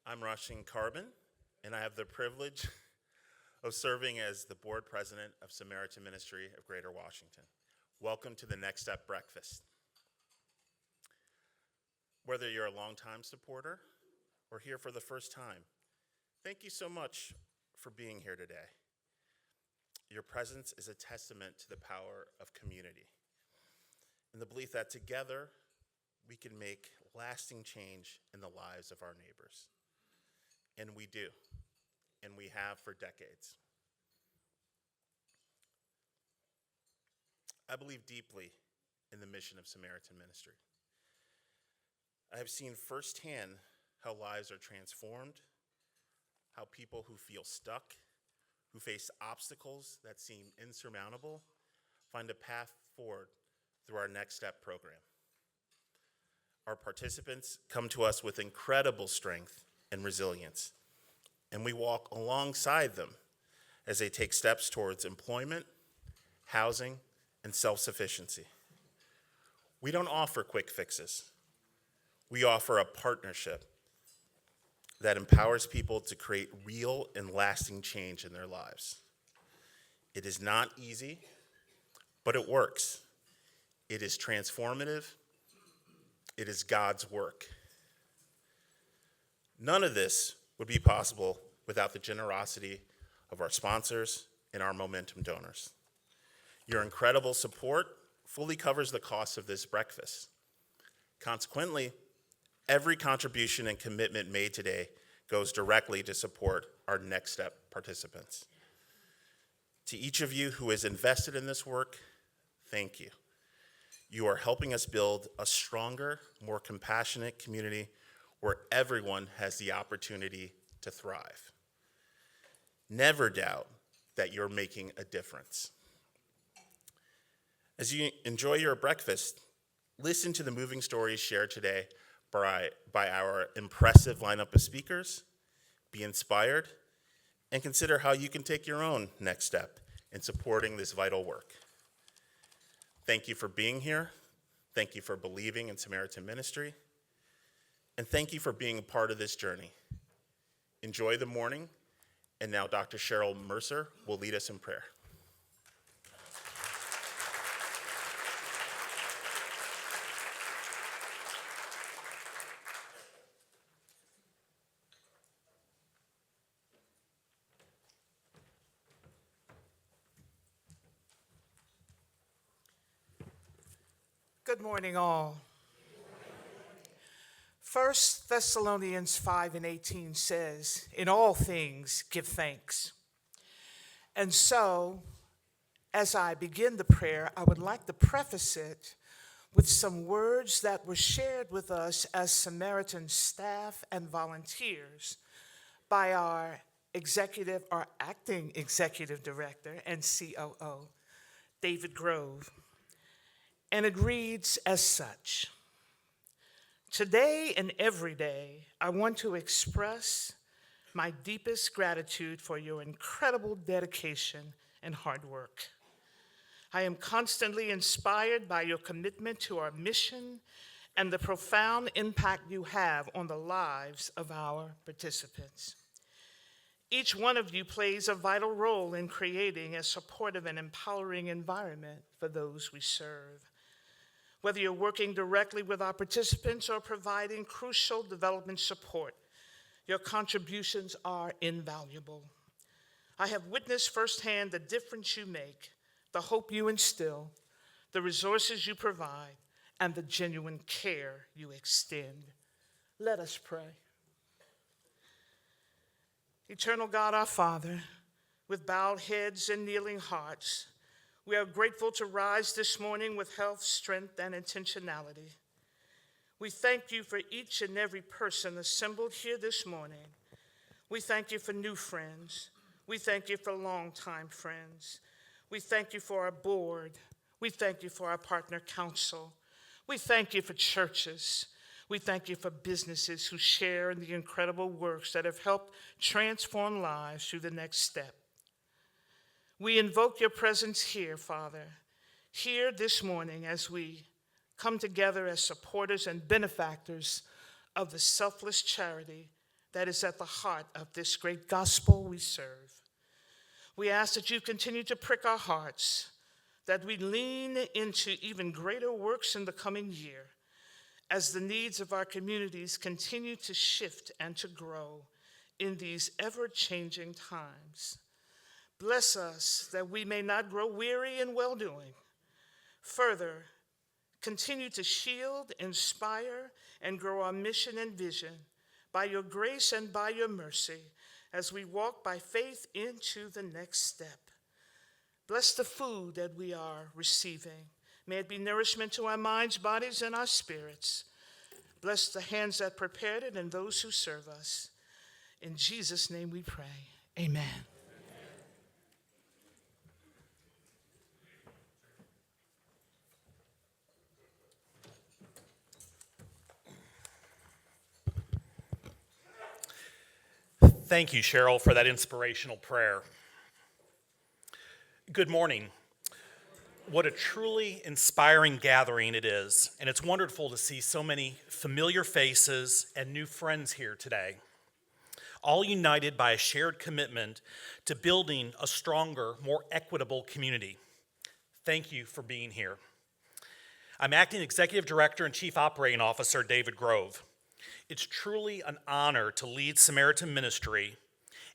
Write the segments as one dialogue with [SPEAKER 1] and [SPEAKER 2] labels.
[SPEAKER 1] I'm Rushing Carbon, and I have the privilege of serving as the board president of Samaritan Ministry of Greater Washington. Welcome to the Next Step Breakfast. Whether you're a longtime supporter or here for the first time, thank you so much for being here today. Your presence is a testament to the power of community and the belief that together we can make lasting change in the lives of our neighbors. And we do, and we have for decades. I believe deeply in the mission of Samaritan Ministry. I have seen firsthand how lives are transformed, how people who feel stuck, who face obstacles that seem insurmountable, find a path forward through our Next Step program. Our participants come to us with incredible strength and resilience, and we walk alongside them as they take steps towards employment, housing, and self-sufficiency. We don't offer quick fixes. We offer a partnership that empowers people to create real and lasting change in their lives. It is not easy, but it works. It is transformative. It is God's work. None of this would be possible without the generosity of our sponsors and our momentum donors. Your incredible support fully covers the cost of this breakfast. Consequently, every contribution and commitment made today goes directly to support our Next Step participants. To each of you who is invested in this work, thank you. You are helping us build a stronger, more compassionate community where everyone has the opportunity to thrive. Never doubt that you're making a difference. As you enjoy your breakfast, listen to the moving stories shared today by our impressive lineup of speakers, be inspired, and consider how you can take your own next step in supporting this vital work. Thank you for being here. Thank you for believing in Samaritan Ministry. And thank you for being a part of this journey. Enjoy the morning. And now Dr. Cheryl Mercer will lead us in prayer.
[SPEAKER 2] Good morning, all. 1 Thessalonians 5:18 says, "In all things give thanks." And so, as I begin the prayer, I would like to preface it with some words that were shared with us as Samaritan staff and volunteers by our acting executive director and COO, David Grove. And it reads as such: Today and every day, I want to express my deepest gratitude for your incredible dedication and hard work. I am constantly inspired by your commitment to our mission and the profound impact you have on the lives of our participants. Each one of you plays a vital role in creating a supportive and empowering environment for those we serve. Whether you're working directly with our participants or providing crucial development support, your contributions are invaluable. I have witnessed firsthand the difference you make, the hope you instill, the resources you provide, and the genuine care you extend. Let us pray. Eternal God, our Father, with bowed heads and kneeling hearts, we are grateful to rise this morning with health, strength, and intentionality. We thank you for each and every person assembled here this morning. We thank you for new friends. We thank you for longtime friends. We thank you for our board. We thank you for our partner council. We thank you for churches. We thank you for businesses who share in the incredible works that have helped transform lives through the next step. We invoke your presence here, Father, here this morning as we come together as supporters and benefactors of the selfless charity that is at the heart of this great gospel we serve. We ask that you continue to prick our hearts, that we lean into even greater works in the coming year as the needs of our communities continue to shift and to grow in these ever-changing times. Bless us that we may not grow weary in well-doing. Further, continue to shield, inspire, and grow our mission and vision by your grace and by your mercy as we walk by faith into the next step. Bless the food that we are receiving. May it be nourishment to our minds, bodies, and our spirits. Bless the hands that prepared it and those who serve us. In Jesus' name we pray. Amen.
[SPEAKER 3] Thank you, Cheryl, for that inspirational prayer. Good morning. What a truly inspiring gathering it is, and it's wonderful to see so many familiar faces and new friends here today, all united by a shared commitment to building a stronger, more equitable community. Thank you for being here. I'm Acting Executive Director and Chief Operating Officer David Grove. It's truly an honor to lead Samaritan Ministry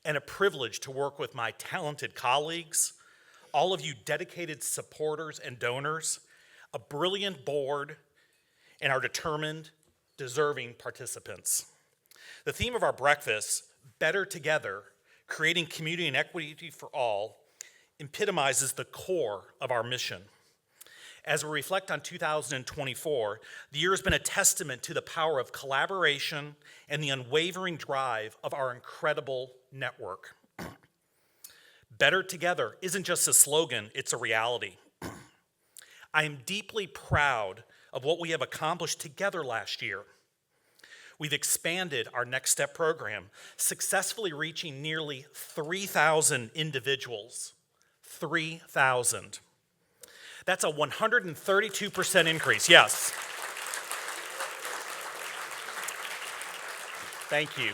[SPEAKER 3] and a privilege to work with my talented colleagues, all of you dedicated supporters and donors, a brilliant board, and our determined, deserving participants. The theme of our breakfast, Better Together, Creating Community and Equity for All, epitomizes the core of our mission. As we reflect on 2024, the year has been a testament to the power of collaboration and the unwavering drive of our incredible network. Better Together isn't just a slogan, it's a reality. I am deeply proud of what we have accomplished together last year. We've expanded our Next Step program, successfully reaching nearly 3,000 individuals. 3,000. That's a 132% increase, yes. Thank you.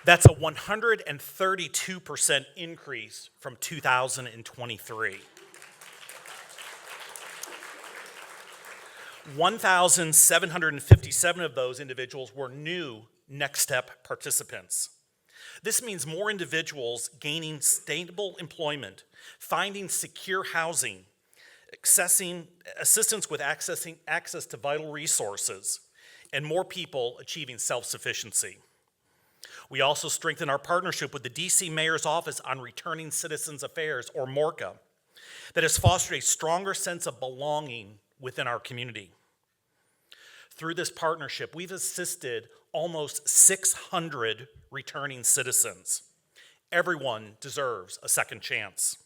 [SPEAKER 3] That's a 132% increase from 2023. 1,757 of those individuals were new Next Step participants. This means more individuals gaining stable employment, finding secure housing, accessing assistance with access to vital resources, and more people achieving self-sufficiency. We also strengthen our partnership with the DC Mayor's Office on Returning Citizens Affairs, or MORCA, that has fostered a stronger sense of belonging within our community. Through this partnership, we've assisted almost 600 returning citizens. Everyone deserves a second chance.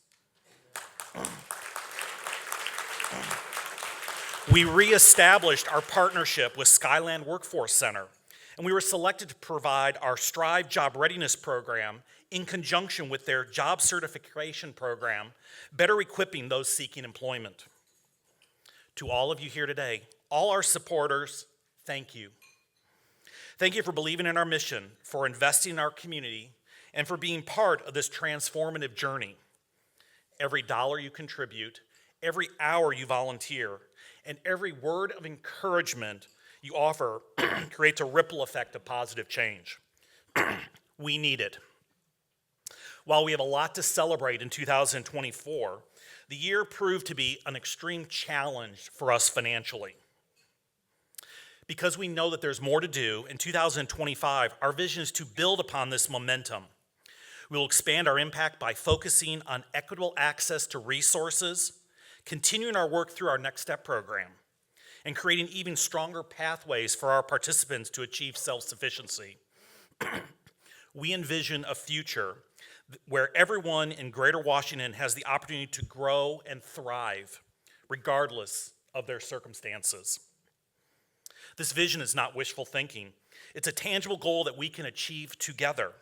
[SPEAKER 3] We reestablished our partnership with Skyland Workforce Center, and we were selected to provide our Strive Job Readiness Program in conjunction with their job certification program, better equipping those seeking employment. To all of you here today, all our supporters, thank you. Thank you for believing in our mission, for investing in our community, and for being part of this transformative journey. Every dollar you contribute, every hour you volunteer, and every word of encouragement you offer creates a ripple effect of positive change. We need it. While we have a lot to celebrate in 2024, the year proved to be an extreme challenge for us financially. Because we know that there's more to do, in 2025, our vision is to build upon this momentum. We will expand our impact by focusing on equitable access to resources, continuing our work through our Next Step program, and creating even stronger pathways for our participants to achieve self-sufficiency. We envision a future where everyone in Greater Washington has the opportunity to grow and thrive, regardless of their circumstances. This vision is not wishful thinking. It's a tangible goal that we can achieve together.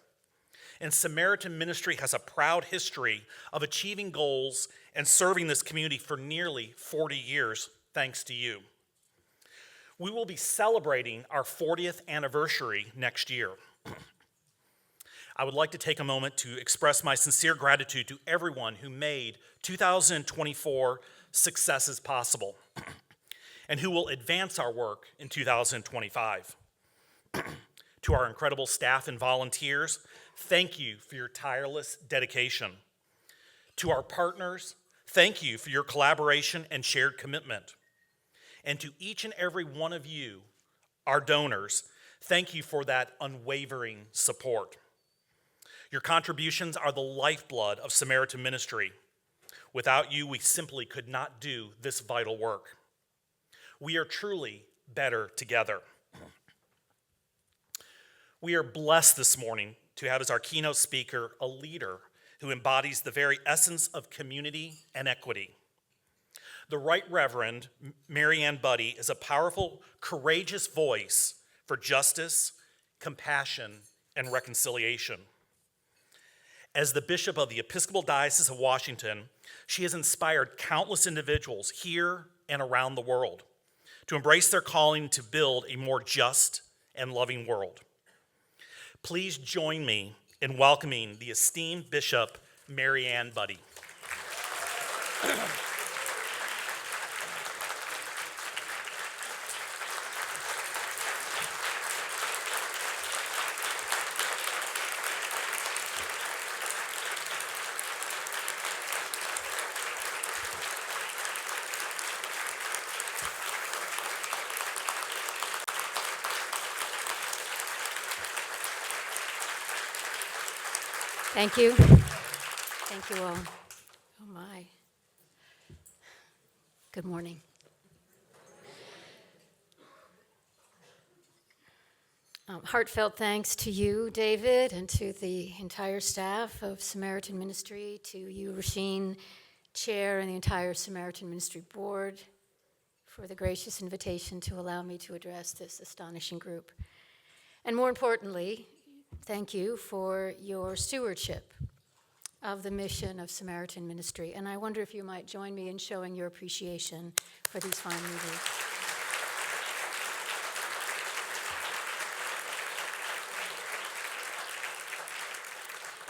[SPEAKER 3] And Samaritan Ministry has a proud history of achieving goals and serving this community for nearly 40 years, thanks to you. We will be celebrating our 40th anniversary next year. I would like to take a moment to express my sincere gratitude to everyone who made 2024 successes possible and who will advance our work in 2025. To our incredible staff and volunteers, thank you for your tireless dedication. To our partners, thank you for your collaboration and shared commitment. And to each and every one of you, our donors, thank you for that unwavering support. Your contributions are the lifeblood of Samaritan Ministry. Without you, we simply could not do this vital work. We are truly better together. We are blessed this morning to have as our keynote speaker a leader who embodies the very essence of community and equity. The Right Reverend Mariann Budde is a powerful, courageous voice for justice, compassion, and reconciliation. As the bishop of the Episcopal Diocese of Washington, she has inspired countless individuals here and around the world to embrace their calling to build a more just and loving world. Please join me in welcoming the esteemed Bishop Mariann Budde.
[SPEAKER 4] Thank you. Thank you all. Oh my. Good morning. Heartfelt thanks to you, David, and to the entire staff of Samaritan Ministry, to you, Rasheen, Chair, and the entire Samaritan Ministry Board, for the gracious invitation to allow me to address this astonishing group. And more importantly, thank you for your stewardship of the mission of Samaritan Ministry. And I wonder if you might join me in showing your appreciation for these fine leaders.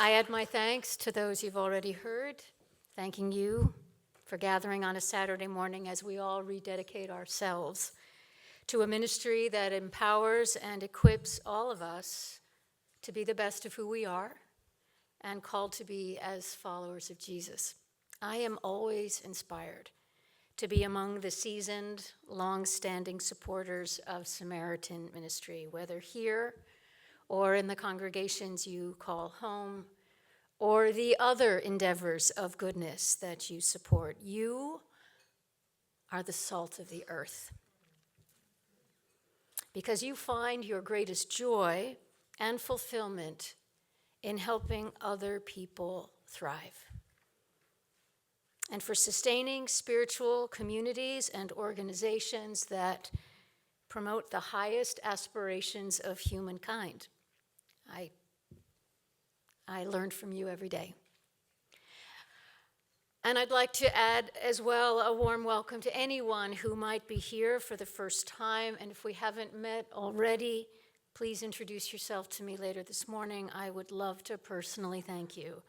[SPEAKER 4] I add my thanks to those you've already heard, thanking you for gathering on a Saturday morning as we all rededicate ourselves to a ministry that empowers and equips all of us to be the best of who we are and called to be as followers of Jesus. I am always inspired to be among the seasoned, long-standing supporters of Samaritan Ministry, whether here or in the congregations you call home, or the other endeavors of goodness that you support. You are the salt of the earth, because you find your greatest joy and fulfillment in helping other people thrive, and for sustaining spiritual communities and organizations that promote the highest aspirations of humankind. I learned from you every day. And I'd like to add as well a warm welcome to anyone who might be here for the first time, and if we haven't met already, please introduce yourself to me later this morning. I would love to personally thank you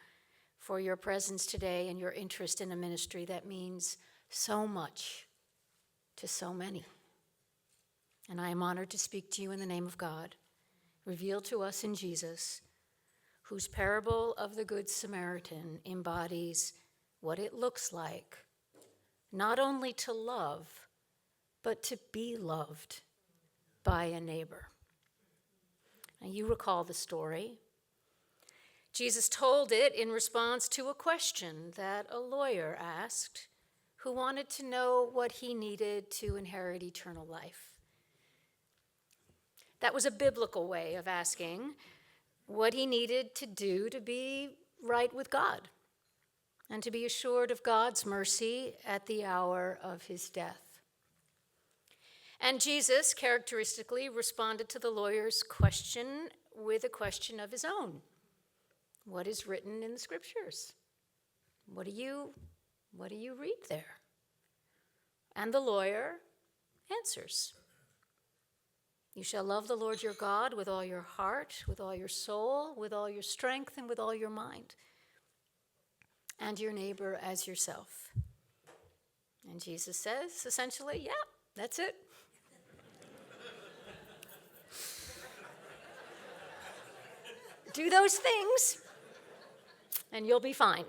[SPEAKER 4] for your presence today and your interest in a ministry that means so much to so many. And I am honored to speak to you in the name of God, revealed to us in Jesus, whose parable of the Good Samaritan embodies what it looks like not only to love, but to be loved by a neighbor. Now, you recall the story. Jesus told it in response to a question that a lawyer asked who wanted to know what he needed to inherit eternal life. That was a biblical way of asking what he needed to do to be right with God and to be assured of God's mercy at the hour of his death. And Jesus characteristically responded to the lawyer's question with a question of his own. What is written in the scriptures? What do you read there? And the lawyer answers. You shall love the Lord your God with all your heart, with all your soul, with all your strength, and with all your mind, and your neighbor as yourself. And Jesus says, essentially, yeah, that's it. Do those things, and you'll be fine.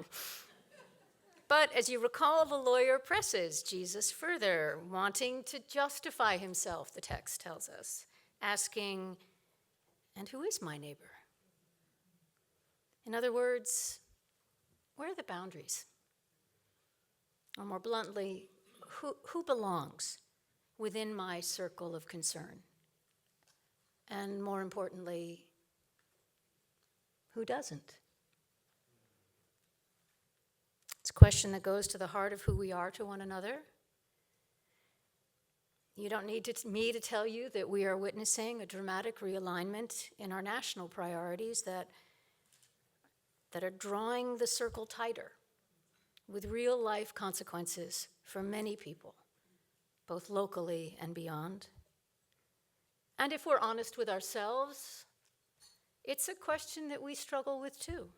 [SPEAKER 4] But as you recall, the lawyer presses Jesus further, wanting to justify himself, the text tells us, asking, and who is my neighbor? In other words, where are the boundaries? Or more bluntly, who belongs within my circle of concern? And more importantly, who doesn't? It's a question that goes to the heart of who we are to one another. You don't need me to tell you that we are witnessing a dramatic realignment in our national priorities that are drawing the circle tighter with real life consequences for many people, both locally and beyond. And if we're honest with ourselves, it's a question that we struggle with too.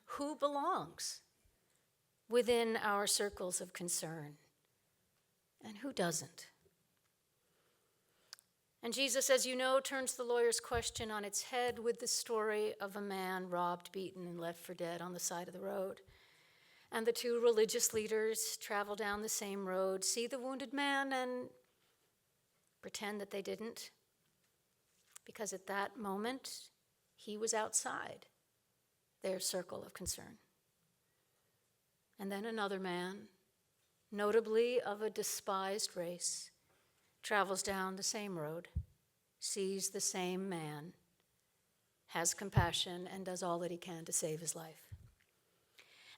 [SPEAKER 4] Who belongs within our circles of concern, and who doesn't? And Jesus, as you know, turns the lawyer's question on its head with the story of a man robbed, beaten, and left for dead on the side of the road. And the two religious leaders travel down the same road, see the wounded man, and pretend that they didn't, because at that moment, he was outside their circle of concern. And then another man, notably of a despised race, travels down the same road, sees the same man, has compassion, and does all that he can to save his life.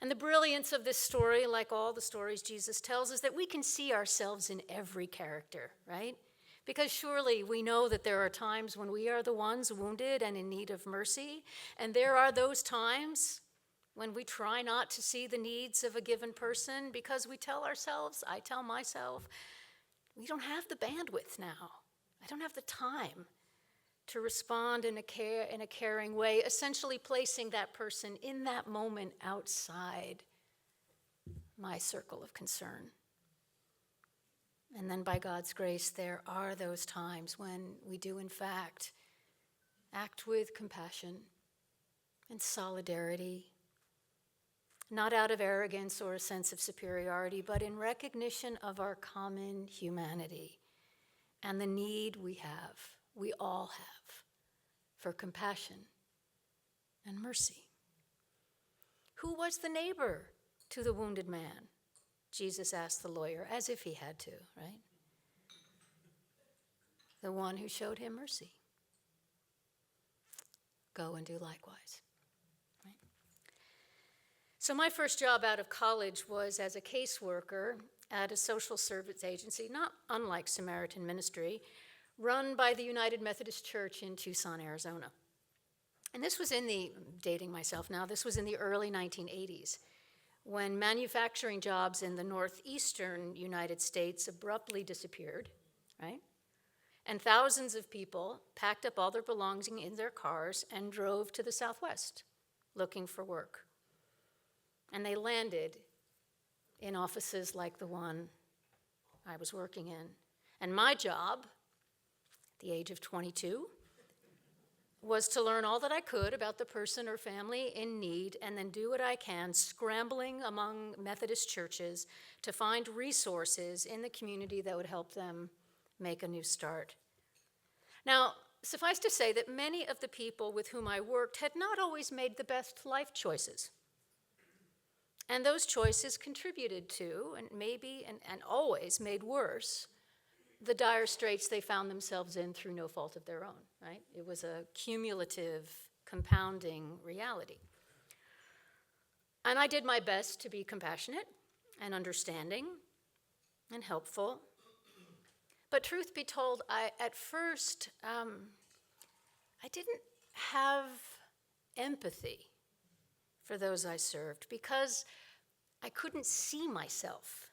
[SPEAKER 4] And the brilliance of this story, like all the stories Jesus tells, is that we can see ourselves in every character, right? Because surely we know that there are times when we are the ones wounded and in need of mercy, and there are those times when we try not to see the needs of a given person because we tell ourselves, I tell myself, we don't have the bandwidth now. I don't have the time to respond in a caring way, essentially placing that person in that moment outside my circle of concern. And then by God's grace, there are those times when we do, in fact, act with compassion and solidarity, not out of arrogance or a sense of superiority, but in recognition of our common humanity and the need we all have, for compassion and mercy. Who was the neighbor to the wounded man? Jesus asked the lawyer, as if he had to, right? The one who showed him mercy. Go and do likewise. Right? So my first job out of college was as a caseworker at a social service agency, not unlike Samaritan Ministry, run by the United Methodist Church in Tucson, Arizona. And this was dating myself now, this was in the early 1980s, when manufacturing jobs in the northeastern United States abruptly disappeared, right? And thousands of people packed up all their belongings in their cars and drove to the Southwest looking for work. And they landed in offices like the one I was working in. And my job, at the age of 22, was to learn all that I could about the person or family in need and then do what I can, scrambling among Methodist churches to find resources in the community that would help them make a new start. Now, suffice to say that many of the people with whom I worked had not always made the best life choices. And those choices contributed to, and maybe and always made worse, the dire straits they found themselves in through no fault of their own, right? It was a cumulative, compounding reality. And I did my best to be compassionate and understanding and helpful. But truth be told, at first, I didn't have empathy for those I served because I couldn't see myself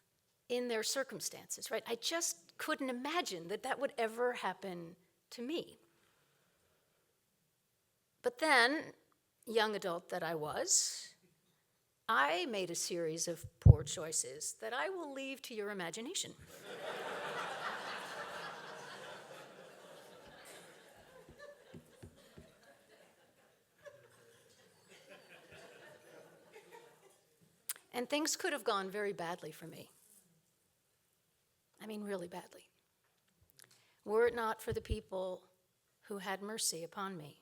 [SPEAKER 4] in their circumstances, right? I just couldn't imagine that would ever happen to me. But then, young adult that I was, I made a series of poor choices that I will leave to your imagination. And things could have gone very badly for me. I mean, really badly. Were it not for the people who had mercy upon me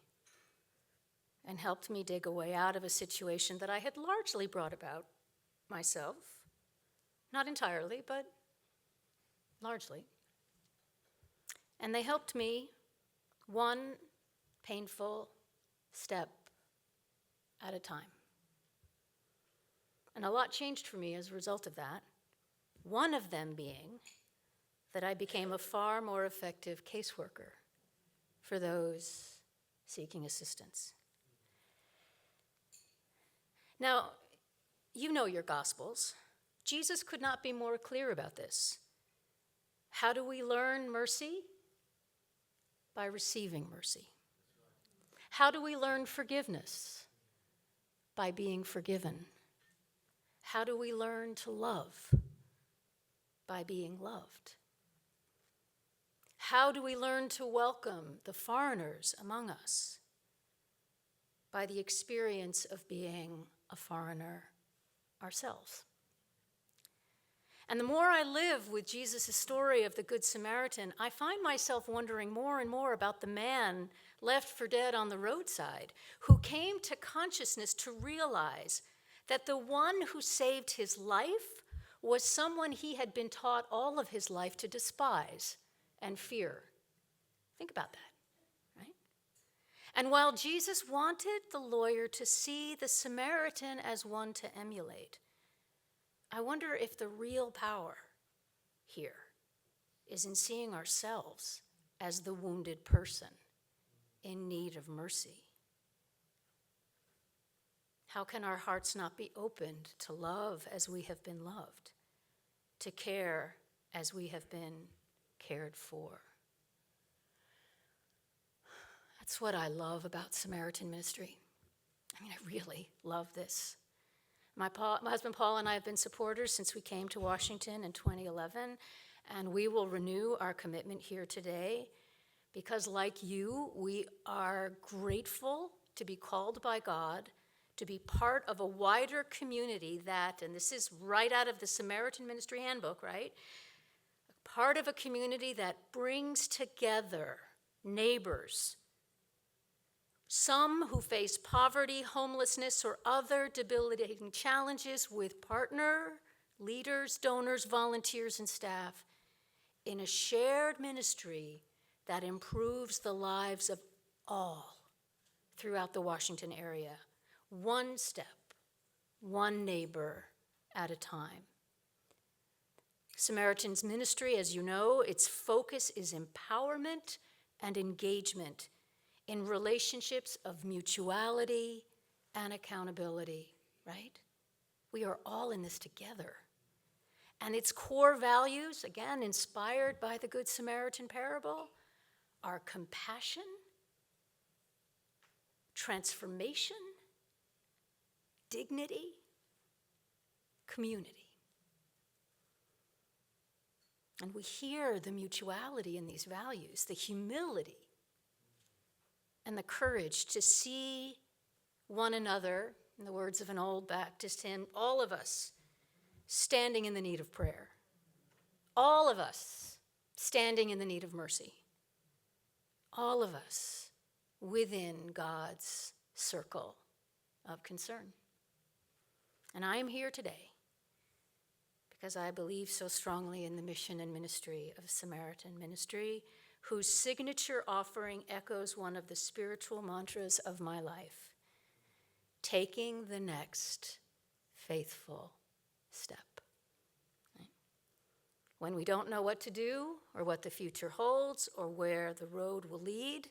[SPEAKER 4] and helped me dig a way out of a situation that I had largely brought about myself. Not entirely, but largely. And they helped me one painful step at a time. And a lot changed for me as a result of that. One of them being that I became a far more effective caseworker for those seeking assistance. Now, you know your Gospels. Jesus could not be more clear about this. How do we learn mercy? By receiving mercy. How do we learn forgiveness? By being forgiven. How do we learn to love? By being loved. How do we learn to welcome the foreigners among us? By the experience of being a foreigner ourselves. And the more I live with Jesus' story of the Good Samaritan, I find myself wondering more and more about the man left for dead on the roadside who came to consciousness to realize that the one who saved his life was someone he had been taught all of his life to despise and fear. Think about that, right? And while Jesus wanted the lawyer to see the Samaritan as one to emulate, I wonder if the real power here is in seeing ourselves as the wounded person in need of mercy. How can our hearts not be opened to love as we have been loved, to care as we have been cared for? That's what I love about Samaritan Ministry. I mean, I really love this. My husband Paul and I have been supporters since we came to Washington in 2011, and we will renew our commitment here today because, like you, we are grateful to be called by God to be part of a wider community that, and this is right out of the Samaritan Ministry Handbook, right? Part of a community that brings together neighbors, some who face poverty, homelessness, or other debilitating challenges with partner, leaders, donors, volunteers, and staff in a shared ministry that improves the lives of all throughout the Washington area, one step, one neighbor at a time. Samaritan's Ministry, as you know, its focus is empowerment and engagement in relationships of mutuality and accountability, right? We are all in this together. And its core values, again, inspired by the Good Samaritan parable, are compassion, transformation, dignity, community. And we hear the mutuality in these values, the humility, and the courage to see one another, in the words of an old Baptist hymn, all of us standing in the need of prayer. All of us standing in the need of mercy. All of us within God's circle of concern. And I am here today because I believe so strongly in the mission and ministry of Samaritan Ministry, whose signature offering echoes one of the spiritual mantras of my life: taking the next faithful step. Right? When we don't know what to do or what the future holds or where the road will lead,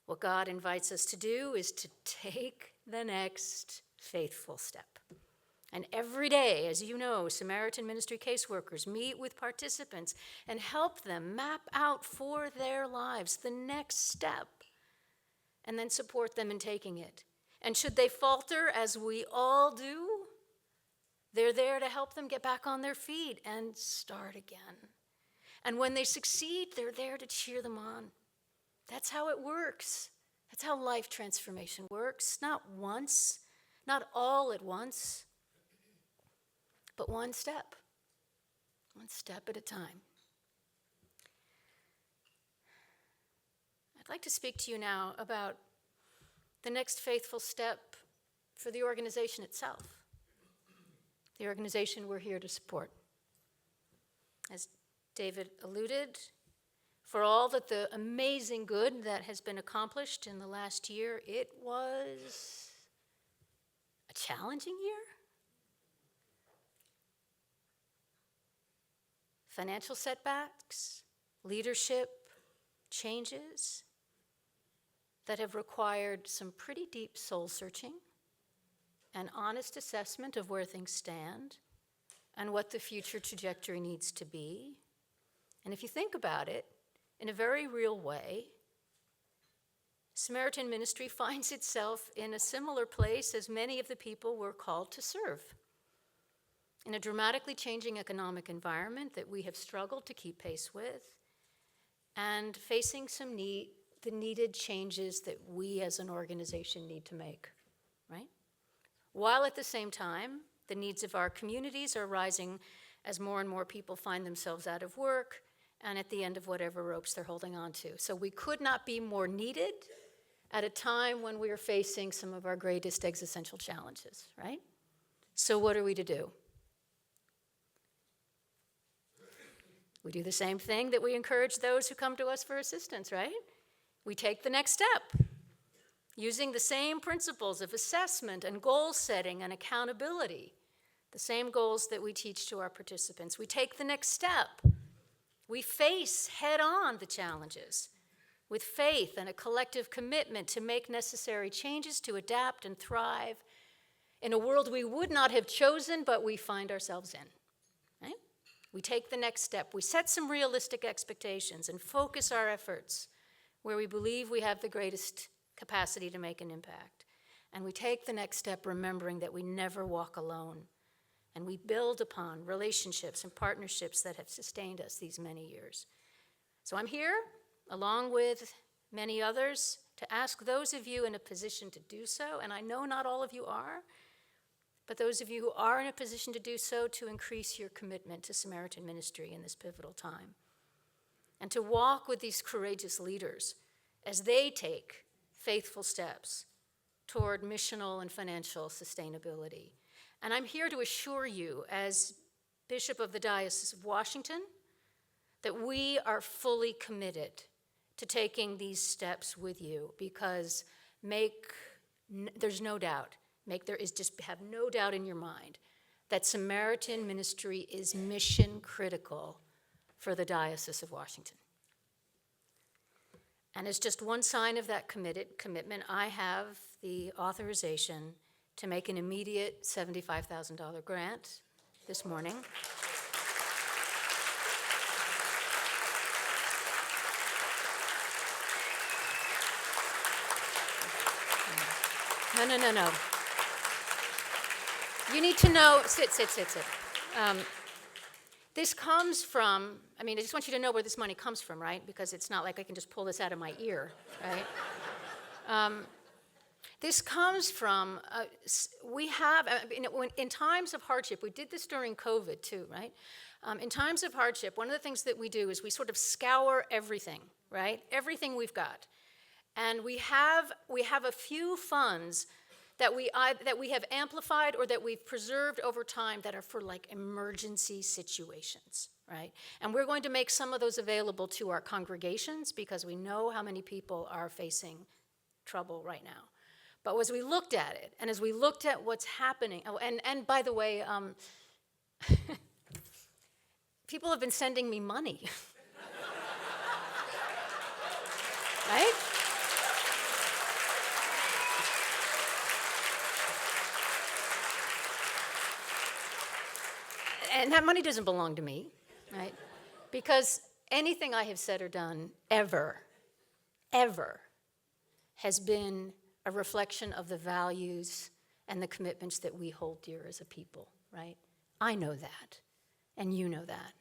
[SPEAKER 4] what God invites us to do is to take the next faithful step. And every day, as you know, Samaritan Ministry caseworkers meet with participants and help them map out for their lives the next step, and then support them in taking it. And should they falter, as we all do, they're there to help them get back on their feet and start again. And when they succeed, they're there to cheer them on. That's how it works. That's how life transformation works. Not once, not all at once, but one step at a time. I'd like to speak to you now about the next faithful step for the organization itself, the organization we're here to support. As David alluded, for all that the amazing good that has been accomplished in the last year, it was a challenging year. Financial setbacks, leadership changes that have required some pretty deep soul searching, an honest assessment of where things stand, and what the future trajectory needs to be. And if you think about it, in a very real way, Samaritan Ministry finds itself in a similar place as many of the people we're called to serve. In a dramatically changing economic environment that we have struggled to keep pace with, and facing the needed changes that we as an organization need to make, right? While at the same time, the needs of our communities are rising as more and more people find themselves out of work and at the end of whatever ropes they're holding on to. So we could not be more needed at a time when we are facing some of our greatest existential challenges, right? So what are we to do? We do the same thing that we encourage those who come to us for assistance, right? We take the next step, using the same principles of assessment and goal setting and accountability, the same goals that we teach to our participants. We take the next step. We face head-on the challenges with faith and a collective commitment to make necessary changes to adapt and thrive in a world we would not have chosen, but we find ourselves in, right? We take the next step. We set some realistic expectations and focus our efforts where we believe we have the greatest capacity to make an impact. And we take the next step remembering that we never walk alone. And we build upon relationships and partnerships that have sustained us these many years. So I'm here, along with many others, to ask those of you in a position to do so, and I know not all of you are, but those of you who are in a position to do so, to increase your commitment to Samaritan Ministry in this pivotal time. And to walk with these courageous leaders as they take faithful steps toward missional and financial sustainability. And I'm here to assure you, as Bishop of the Diocese of Washington, that we are fully committed to taking these steps with you, because there's no doubt, have no doubt in your mind that Samaritan Ministry is mission critical for the Diocese of Washington. And as just one sign of that commitment, I have the authorization to make an immediate $75,000 grant this morning. No. You need to know, sit. This comes from, I just want you to know where this money comes from, right? Because it's not like I can just pull this out of my ear, right? This comes from, in times of hardship, we did this during COVID too, right? In times of hardship, one of the things that we do is we sort of scour everything, right? Everything we've got. And we have a few funds that we have amplified or that we've preserved over time that are for like emergency situations, right? And we're going to make some of those available to our congregations because we know how many people are facing trouble right now. But as we looked at it, and as we looked at what's happening, and by the way, people have been sending me money, right? And that money doesn't belong to me, right? Because anything I have said or done ever has been a reflection of the values and the commitments that we hold dear as a people, right? I know that, and you know that.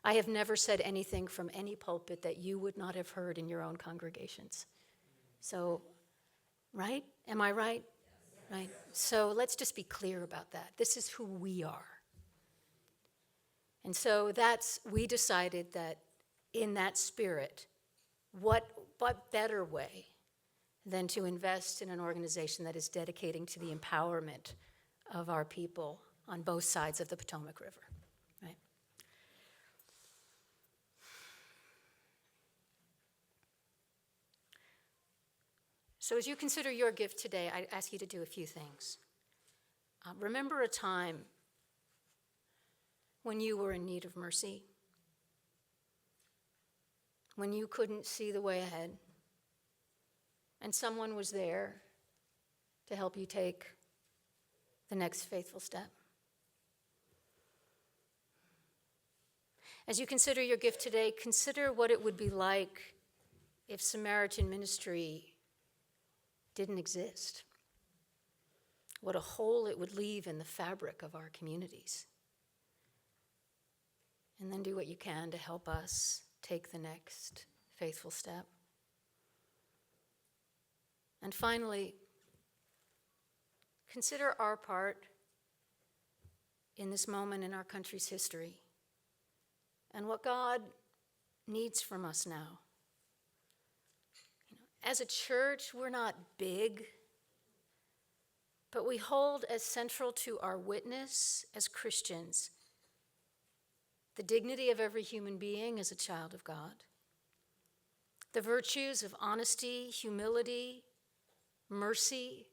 [SPEAKER 4] I have never said anything from any pulpit that you would not have heard in your own congregations. So, right? Am I right? Right? So let's just be clear about that. This is who we are. And so we decided that in that spirit, what better way than to invest in an organization that is dedicating to the empowerment of our people on both sides of the Potomac River, right? So as you consider your gift today, I ask you to do a few things. Remember a time when you were in need of mercy, when you couldn't see the way ahead, and someone was there to help you take the next faithful step. As you consider your gift today, consider what it would be like if Samaritan Ministry didn't exist. What a hole it would leave in the fabric of our communities. And then do what you can to help us take the next faithful step. And finally, consider our part in this moment in our country's history and what God needs from us now. As a church, we're not big, but we hold as central to our witness as Christians the dignity of every human being as a child of God, the virtues of honesty, humility, mercy,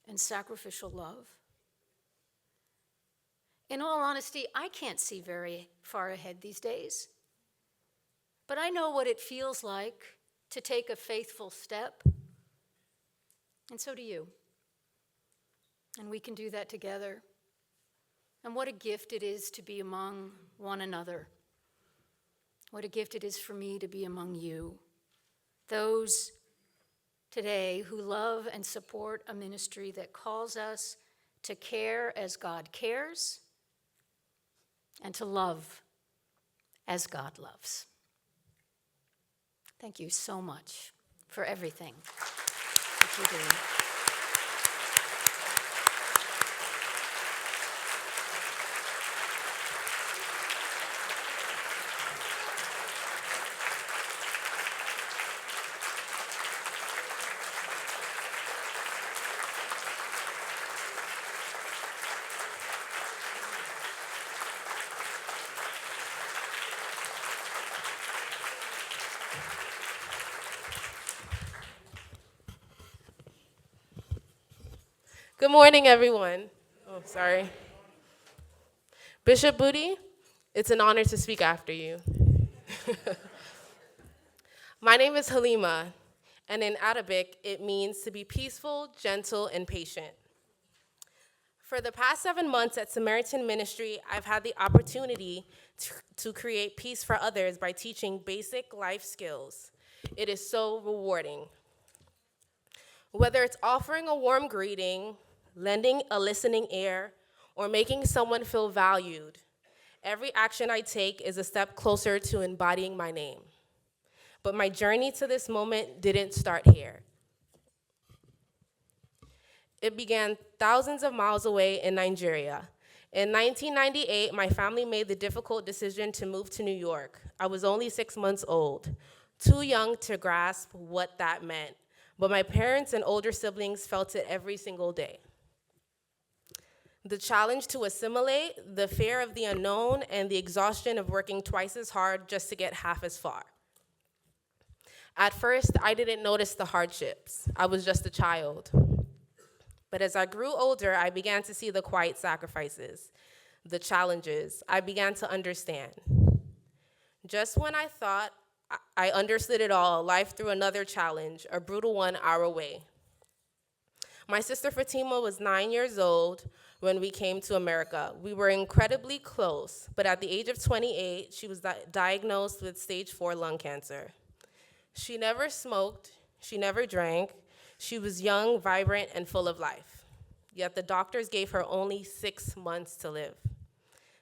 [SPEAKER 4] and sacrificial love. In all honesty, I can't see very far ahead these days, but I know what it feels like to take a faithful step, and so do you. And we can do that together. And what a gift it is to be among one another. What a gift it is for me to be among you. Those today who love and support a ministry that calls us to care as God cares and to love as God loves. Thank you so much for everything that you're doing.
[SPEAKER 5] Good morning, everyone. Oh, sorry. Bishop Budde, it's an honor to speak after you. My name is Halima, and in Arabic, it means to be peaceful, gentle, and patient. For the past 7 months at Samaritan Ministry, I've had the opportunity to create peace for others by teaching basic life skills. It is so rewarding. Whether it's offering a warm greeting, lending a listening ear, or making someone feel valued, every action I take is a step closer to embodying my name. But my journey to this moment didn't start here. It began thousands of miles away in Nigeria. In 1998, my family made the difficult decision to move to New York. I was only 6 months old, too young to grasp what that meant, but my parents and older siblings felt it every single day. The challenge to assimilate, the fear of the unknown, and the exhaustion of working twice as hard just to get half as far. At first, I didn't notice the hardships. I was just a child. But as I grew older, I began to see the quiet sacrifices, the challenges. I began to understand. Just when I thought I understood it all, life threw another challenge, a brutal one our way. My sister Fatima was 9 years old when we came to America. We were incredibly close, but at the age of 28, she was diagnosed with stage 4 lung cancer. She never smoked, she never drank. She was young, vibrant, and full of life. Yet the doctors gave her only 6 months to live.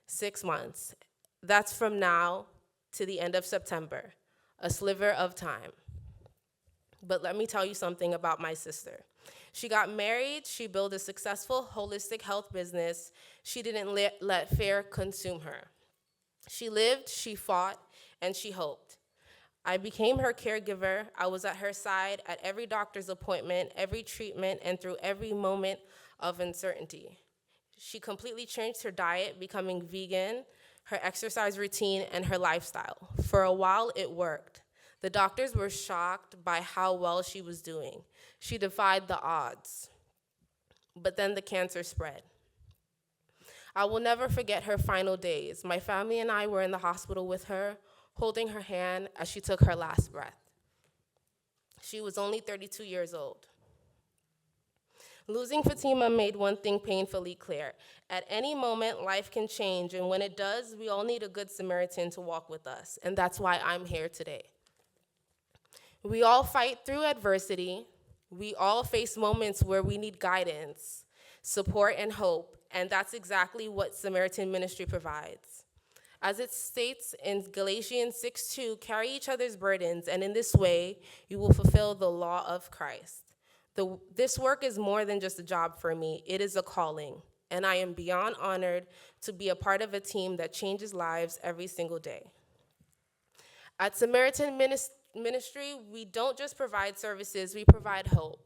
[SPEAKER 5] 6 months. That's from now to the end of September, a sliver of time. But let me tell you something about my sister. She got married, she built a successful holistic health business. She didn't let fear consume her. She lived, she fought, and she hoped. I became her caregiver. I was at her side at every doctor's appointment, every treatment, and through every moment of uncertainty. She completely changed her diet, becoming vegan, her exercise routine, and her lifestyle. For a while, it worked. The doctors were shocked by how well she was doing. She defied the odds. But then the cancer spread. I will never forget her final days. My family and I were in the hospital with her, holding her hand as she took her last breath. She was only 32 years old. Losing Fatima made one thing painfully clear. At any moment, life can change, and when it does, we all need a good Samaritan to walk with us, and that's why I'm here today. We all fight through adversity. We all face moments where we need guidance, support, and hope, and that's exactly what Samaritan Ministry provides. As it states in Galatians 6:2, carry each other's burdens, and in this way, you will fulfill the law of Christ. This work is more than just a job for me. It is a calling, and I am beyond honored to be a part of a team that changes lives every single day. At Samaritan Ministry, we don't just provide services, we provide hope.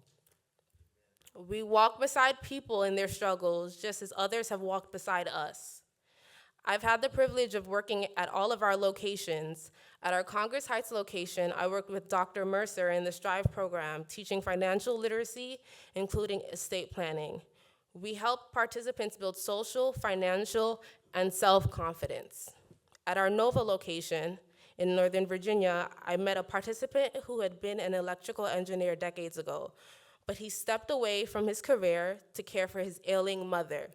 [SPEAKER 5] We walk beside people in their struggles, just as others have walked beside us. I've had the privilege of working at all of our locations. At our Congress Heights location, I worked with Dr. Mercer in the STRIVE program, teaching financial literacy, including estate planning. We help participants build social, financial, and self-confidence. At our Nova location in Northern Virginia, I met a participant who had been an electrical engineer decades ago, but he stepped away from his career to care for his ailing mother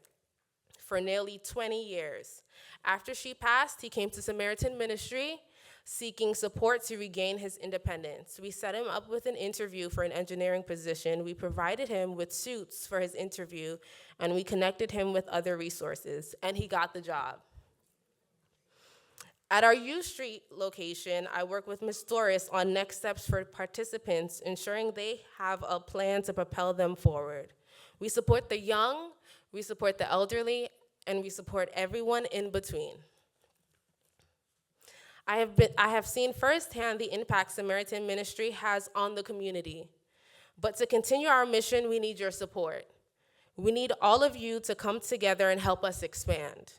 [SPEAKER 5] for nearly 20 years. After she passed, he came to Samaritan Ministry seeking support to regain his independence. We set him up with an interview for an engineering position. We provided him with suits for his interview, and we connected him with other resources, and he got the job. At our U Street location, I work with Ms. Doris on next steps for participants, ensuring they have a plan to propel them forward. We support the young, we support the elderly, and we support everyone in between. I have seen firsthand the impact Samaritan Ministry has on the community. But to continue our mission, we need your support. We need all of you to come together and help us expand.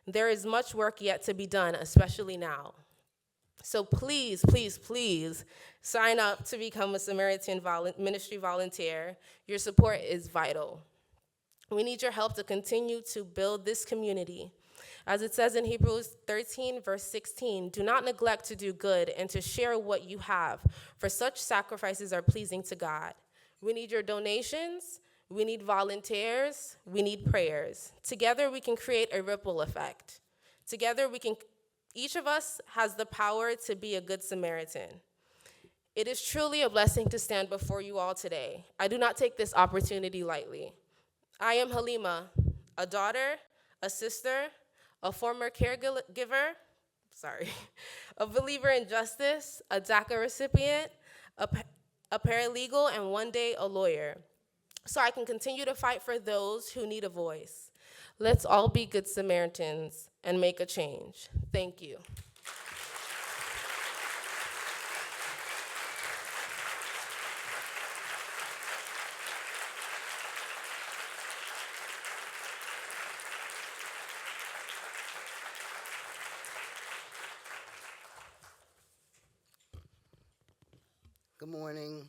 [SPEAKER 5] There is much work yet to be done, especially now. So please, please, please sign up to become a Samaritan Ministry volunteer. Your support is vital. We need your help to continue to build this community. As it says in Hebrews 13, verse 16, do not neglect to do good and to share what you have, for such sacrifices are pleasing to God. We need your donations, we need volunteers, we need prayers. Together we can create a ripple effect. Together each of us has the power to be a good Samaritan. It is truly a blessing to stand before you all today. I do not take this opportunity lightly. I am Halima, a daughter, a sister, a former caregiver, a believer in justice, a DACA recipient, a paralegal, and one day a lawyer, so I can continue to fight for those who need a voice. Let's all be good Samaritans and make a change. Thank you.
[SPEAKER 6] Good morning.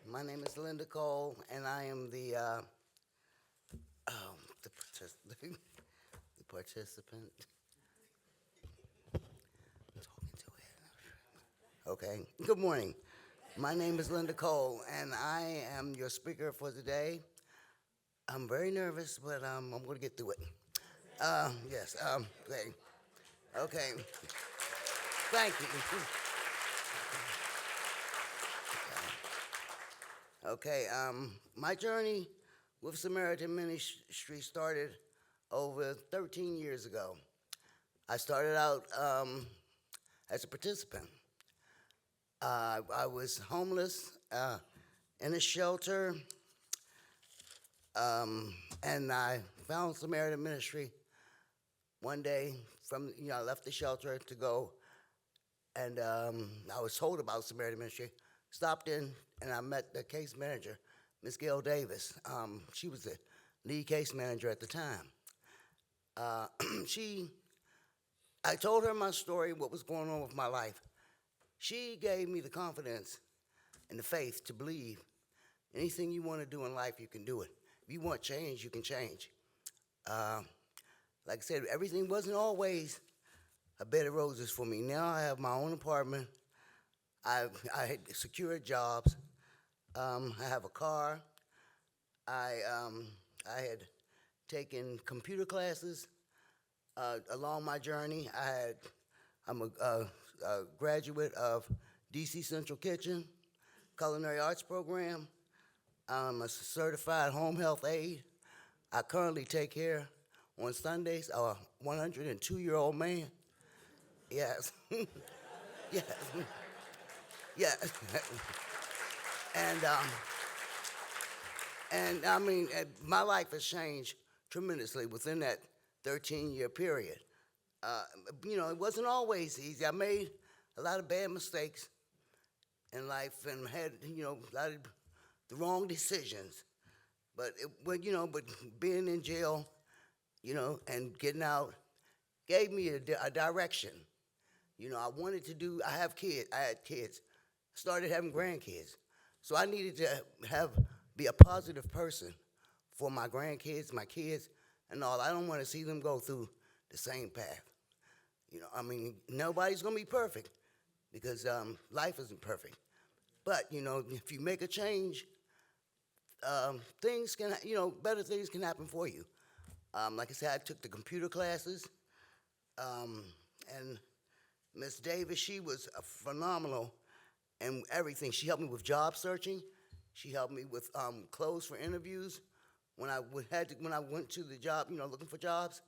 [SPEAKER 6] My name is Linda Cole, and I am the participant. Okay. Good morning. My name is Linda Cole, and I am your speaker for today. I'm very nervous, but I'm going to get through it. Yes, okay. Thank you. Okay, my journey with Samaritan Ministry started over 13 years ago. I started out as a participant. I was homeless in a shelter, and I found Samaritan Ministry one day. I left the shelter to go, and I was told about Samaritan Ministry. Stopped in, and I met the case manager, Miss Gail Davis. She was the lead case manager at the time. I told her my story, what was going on with my life. She gave me the confidence and the faith to believe anything you want to do in life, you can do it. If you want change, you can change. Like I said, everything wasn't always a bed of roses for me. Now I have my own apartment. I had secured jobs. I have a car. I had taken computer classes along my journey. I'm a graduate of DC Central Kitchen Culinary Arts Program. I'm a certified home health aide. I currently take care on Sundays of a 102-year-old man. Yes. Yes. Yes. And I mean, my life has changed tremendously within that 13-year period. It wasn't always easy. I made a lot of bad mistakes in life and had, a lot of the wrong decisions. But being in jail, and getting out gave me a direction. I had kids, started having grandkids. So I needed to be a positive person for my grandkids, my kids, and all. I don't want to see them go through the same path. Nobody's going to be perfect because life isn't perfect. But, if you make a change, things can, better things can happen for you. Like I said, I took the computer classes, and Miss Davis, she was phenomenal in everything. She helped me with job searching. She helped me with clothes for interviews when I went to the job, looking for jobs.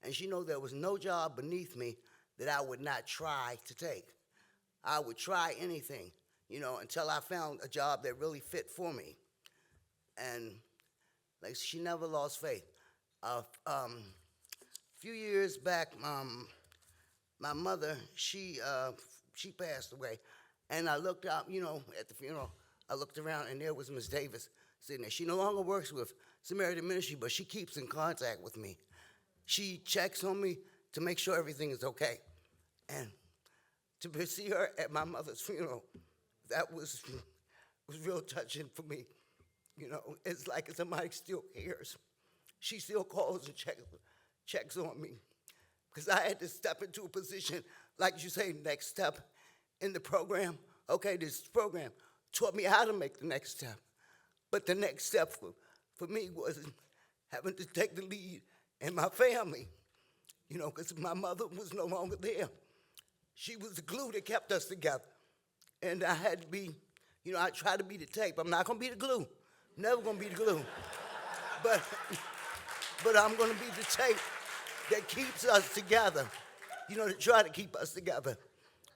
[SPEAKER 6] And she knew there was no job beneath me that I would not try to take. I would try anything, until I found a job that really fit for me. And she never lost faith. A few years back, my mother, she passed away. And I looked out, at the funeral. I looked around, and there was Miss Davis sitting there. She no longer works with Samaritan Ministry, but she keeps in contact with me. She checks on me to make sure everything is okay. And to see her at my mother's funeral, that was real touching for me. It's like somebody still cares. She still calls and checks on me. Because I had to step into a position, like you say, next step in the program. Okay, this program taught me how to make the next step. But the next step for me was having to take the lead in my family, because my mother was no longer there. She was the glue that kept us together. And I had to be, I tried to be the tape. I'm not going to be the glue. Never going to be the glue. But I'm going to be the tape that keeps us together, to try to keep us together.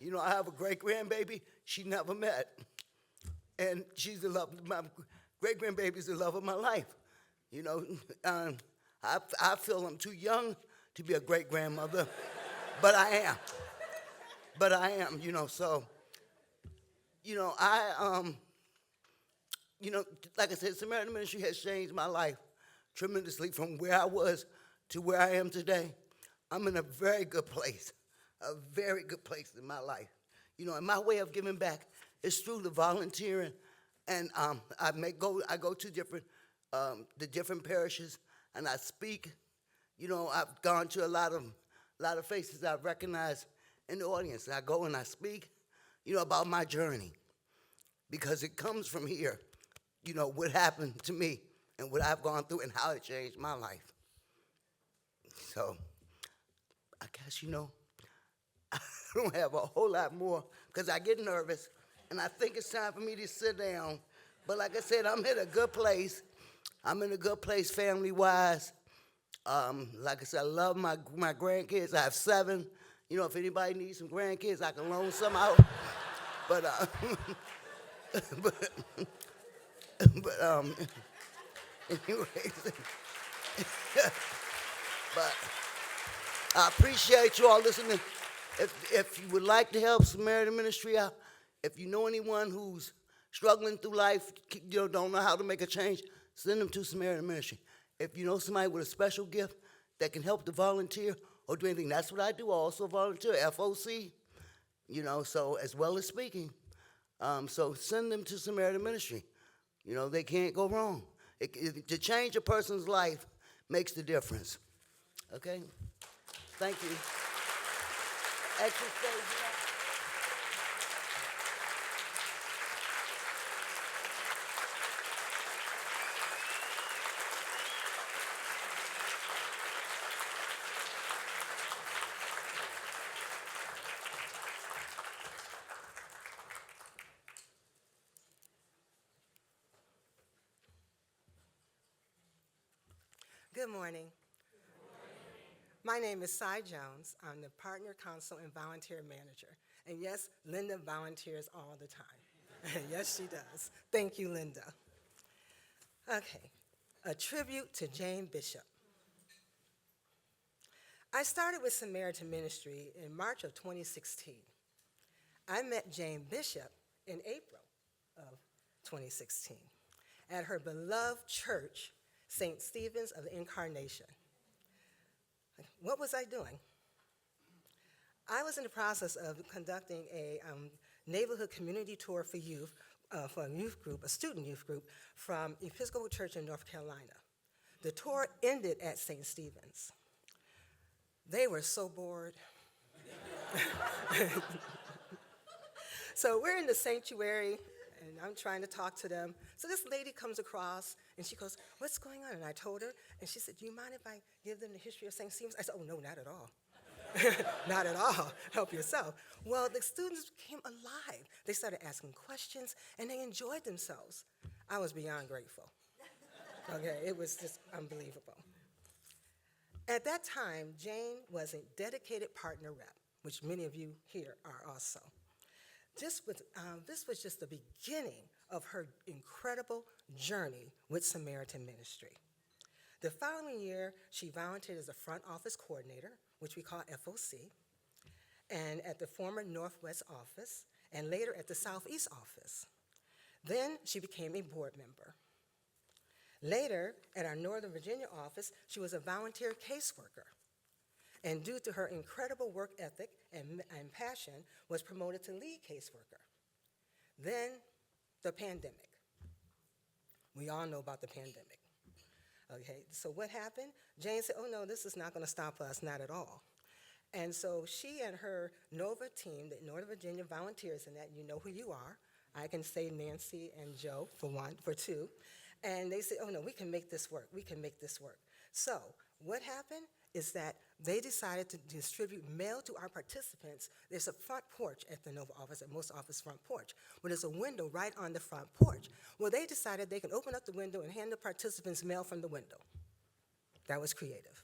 [SPEAKER 6] I have a great-grandbaby she never met. And she's the love, my great-grandbaby's the love of my life. I feel I'm too young to be a great-grandmother, but I am. So, like I said, Samaritan Ministry has changed my life tremendously from where I was to where I am today. I'm in a very good place in my life. And my way of giving back is through the volunteering, and I go to the different parishes, and I speak. I've gone to a lot of faces I've recognized in the audience, and I go and I speak, about my journey. because it comes from here, you know, what happened to me and what I've gone through and how it changed my life. So, I guess, you know, I don't have a whole lot more because I get nervous and I think it's time for me to sit down. But like I said, I'm in a good place. I'm in a good place family-wise. Like I said, I love my grandkids. I have 7. You know, if anybody needs some grandkids, I can loan some out. But, anyways, but I appreciate you all listening. If you would like to help Samaritan Ministry out, if you know anyone who's struggling through life, you know, don't know how to make a change, send them to Samaritan Ministry. If you know somebody with a special gift that can help to volunteer or do anything, that's what I do. I also volunteer, FOC, you know, so as well as speaking. So send them to Samaritan Ministry. You know, they can't go wrong. To change a person's life makes the difference. Okay? Thank you. Extra stage.
[SPEAKER 7] Good morning. My name is Cy Jones. I'm the Partner Counsel and Volunteer Manager. And yes, Linda volunteers all the time. Yes, she does. Thank you, Linda. Okay, a tribute to Jane Bishop. I started with Samaritan Ministry in March of 2016. I met Jane Bishop in April of 2016 at her beloved church, St. Stephen's of the Incarnation. What was I doing? I was in the process of conducting a neighborhood community tour for youth, for a youth group, a student youth group, from Episcopal Church in North Carolina. The tour ended at St. Stephen's. They were so bored. So we're in the sanctuary, and I'm trying to talk to them. So this lady comes across, and she goes, "What's going on?" And I told her, and she said, "Do you mind if I give them the history of St. Stephen's?" I said, "Oh, no, not at all." Not at all. Help yourself. Well, the students became alive. They started asking questions, and they enjoyed themselves. I was beyond grateful. Okay, it was just unbelievable. At that time, Jane was a dedicated partner rep, which many of you here are also. This was just the beginning of her incredible journey with Samaritan Ministry. The following year, she volunteered as a front office coordinator, which we call FOC, and at the former Northwest office, and later at the Southeast office. Then she became a board member. Later, at our Northern Virginia office, she was a volunteer caseworker, and due to her incredible work ethic and passion, was promoted to lead caseworker. Then, the pandemic. We all know about the pandemic. Okay, so what happened? Jane said, "Oh no, this is not going to stop us, not at all." And so she and her NOVA team, the Northern Virginia volunteers in that, you know who you are. I can say Nancy and Joe for one, for two. And they said, "Oh no, we can make this work, we can make this work." So what happened is that they decided to distribute mail to our participants. There's a front porch at the NOVA office, at most office front porch, where there's a window right on the front porch. Well, they decided they can open up the window and hand the participants mail from the window. That was creative.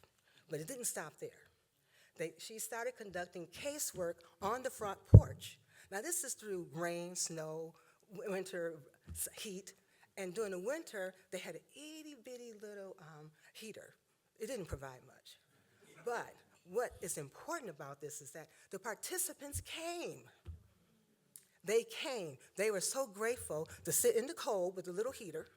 [SPEAKER 7] But it didn't stop there. She started conducting casework on the front porch. Now, this is through rain, snow, winter heat, and during the winter, they had an itty-bitty little heater. It didn't provide much. But what is important about this is that the participants came. They came. They were so grateful to sit in the cold with the little heater,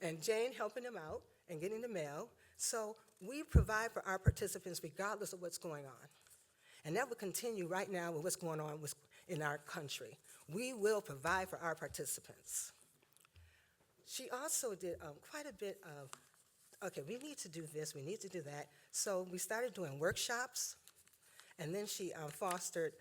[SPEAKER 7] and Jane helping them out and getting the mail. So we provide for our participants regardless of what's going on. And that will continue right now with what's going on in our country. We will provide for our participants. She also did quite a bit of, okay, we need to do this, we need to do that. So we started doing workshops, and then she fostered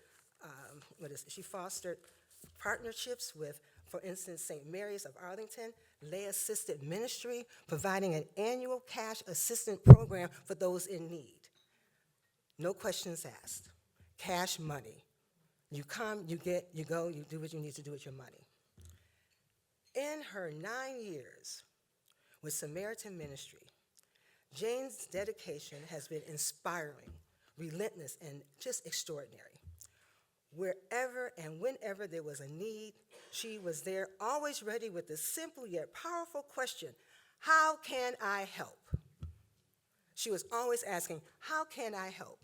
[SPEAKER 7] partnerships with For instance, St. Mary's of Arlington, Lay Assisted Ministry, providing an annual cash assistance program for those in need. No questions asked. Cash money. You come, you get, you go, you do what you need to do with your money. In her 9 years with Samaritan Ministry, Jane's dedication has been inspiring, relentless, and just extraordinary. Wherever and whenever there was a need, she was there, always ready with the simple yet powerful question, how can I help? She was always asking, how can I help?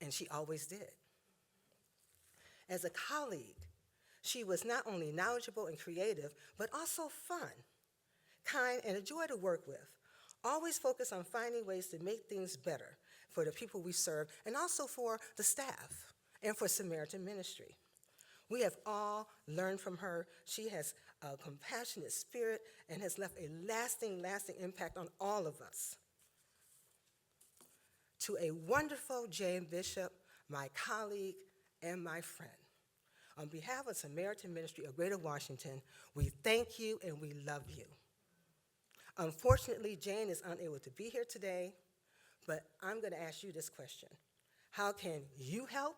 [SPEAKER 7] And she always did. As a colleague, she was not only knowledgeable and creative, but also fun, kind, and a joy to work with. Always focused on finding ways to make things better for the people we serve, and also for the staff, and for Samaritan Ministry. We have all learned from her. She has a compassionate spirit and has left a lasting, lasting impact on all of us. To a wonderful Jane Bishop, my colleague and my friend, on behalf of Samaritan Ministry of Greater Washington, we thank you and we love you. Unfortunately, Jane is unable to be here today, but I'm going to ask you this question. How can you help?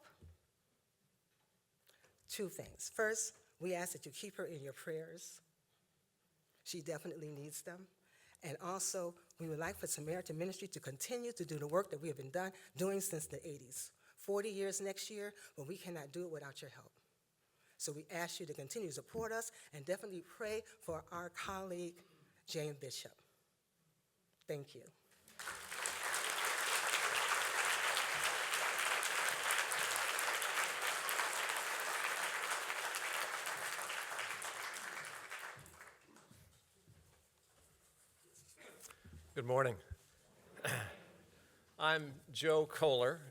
[SPEAKER 7] Two things. First, we ask that you keep her in your prayers. She definitely needs them. And also, we would like for Samaritan Ministry to continue to do the work that we have been doing since the 80s. 40 years next year, but we cannot do it without your help. So we ask you to continue to support us and definitely pray for our colleague, Jane Bishop. Thank you.
[SPEAKER 8] Good morning. I'm Joe Kohler.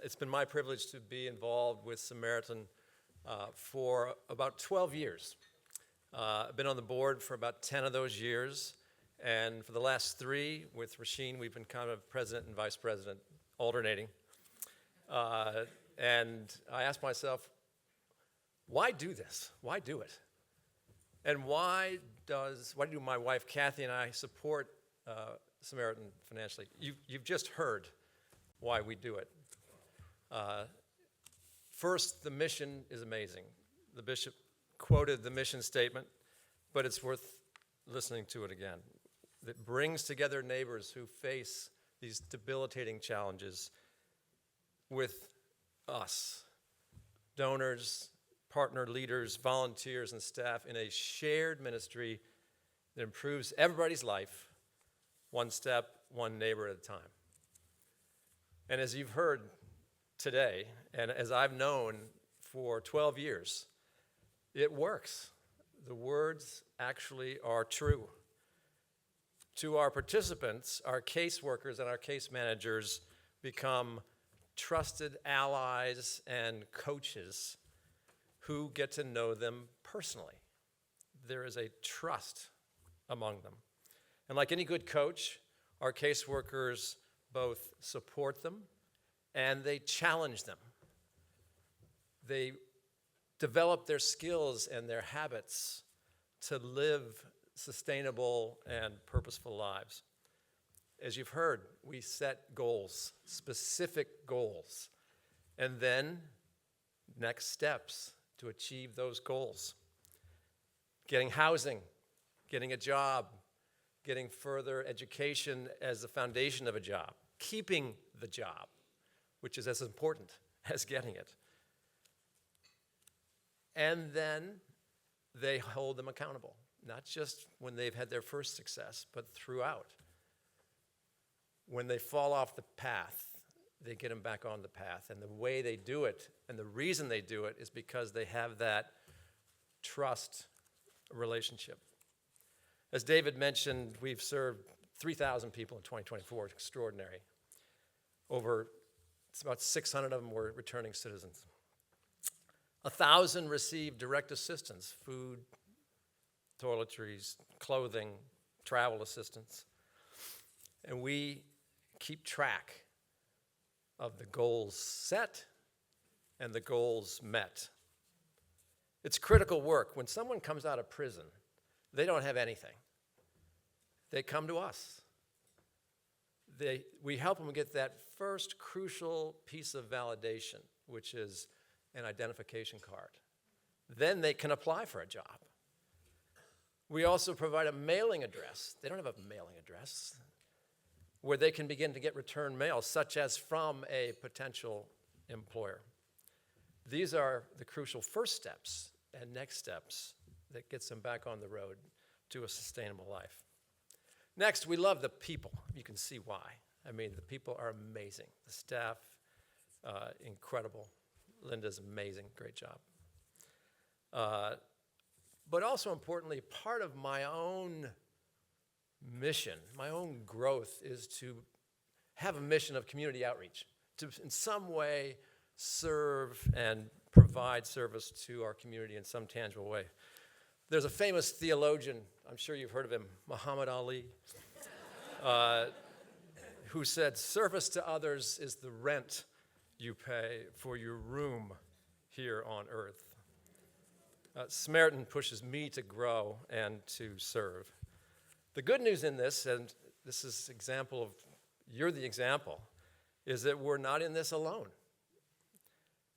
[SPEAKER 8] It's been my privilege to be involved with Samaritan for about 12 years. I've been on the board for about 10 of those years, and for the last 3 with Rasheen, we've been kind of president and vice president, alternating. And I asked myself, why do this? Why do it? And why do my wife Kathy and I support Samaritan financially? You've just heard why we do it. First, the mission is amazing. The bishop quoted the mission statement, but it's worth listening to it again. It brings together neighbors who face these debilitating challenges with us, donors, partner leaders, volunteers, and staff in a shared ministry that improves everybody's life, one step, one neighbor at a time. And as you've heard today, and as I've known for 12 years, it works. The words actually are true. To our participants, our caseworkers and our case managers become trusted allies and coaches who get to know them personally. There is a trust among them. And like any good coach, our caseworkers both support them and they challenge them. They develop their skills and their habits to live sustainable and purposeful lives. As you've heard, we set goals, specific goals, and then next steps to achieve those goals. Getting housing, getting a job, getting further education as the foundation of a job, keeping the job, which is as important as getting it. And then they hold them accountable, not just when they've had their first success, but throughout. When they fall off the path, they get them back on the path. And the way they do it, and the reason they do it, is because they have that trust relationship. As David mentioned, we've served 3,000 people in 2024. It's extraordinary. It's about 600 of them were returning citizens. 1,000 received direct assistance, food, toiletries, clothing, travel assistance. And we keep track of the goals set and the goals met. It's critical work. When someone comes out of prison, they don't have anything. They come to us. We help them get that first crucial piece of validation, which is an identification card. Then they can apply for a job. We also provide a mailing address. They don't have a mailing address where they can begin to get return mail, such as from a potential employer. These are the crucial first steps and next steps that gets them back on the road to a sustainable life. Next, we love the people. You can see why. I mean, the people are amazing. The staff, incredible. Linda's amazing, great job. But also importantly, part of my own mission, my own growth is to have a mission of community outreach, to in some way serve and provide service to our community in some tangible way. There's a famous theologian, I'm sure you've heard of him, Muhammad Ali, who said, service to others is the rent you pay for your room here on earth. Samaritan pushes me to grow and to serve. The good news in this, and this is example of, you're the example, is that we're not in this alone.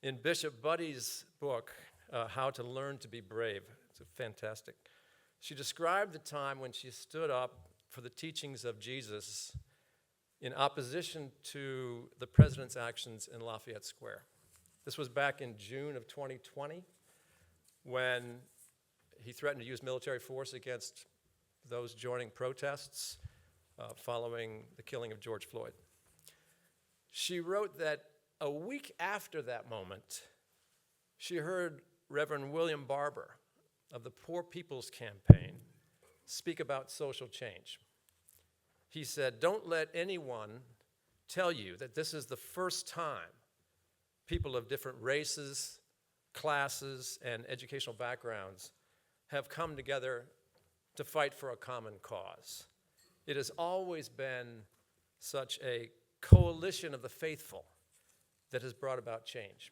[SPEAKER 8] In Bishop Budde's book, How to Learn to Be Brave, it's fantastic. She described the time when she stood up for the teachings of Jesus in opposition to the president's actions in Lafayette Square. This was back in June of 2020 when he threatened to use military force against those joining protests following the killing of George Floyd. She wrote that a week after that moment, she heard Reverend William Barber of the Poor People's Campaign speak about social change. He said, "Don't let anyone tell you that this is the first time people of different races, classes, and educational backgrounds have come together to fight for a common cause. It has always been such a coalition of the faithful that has brought about change."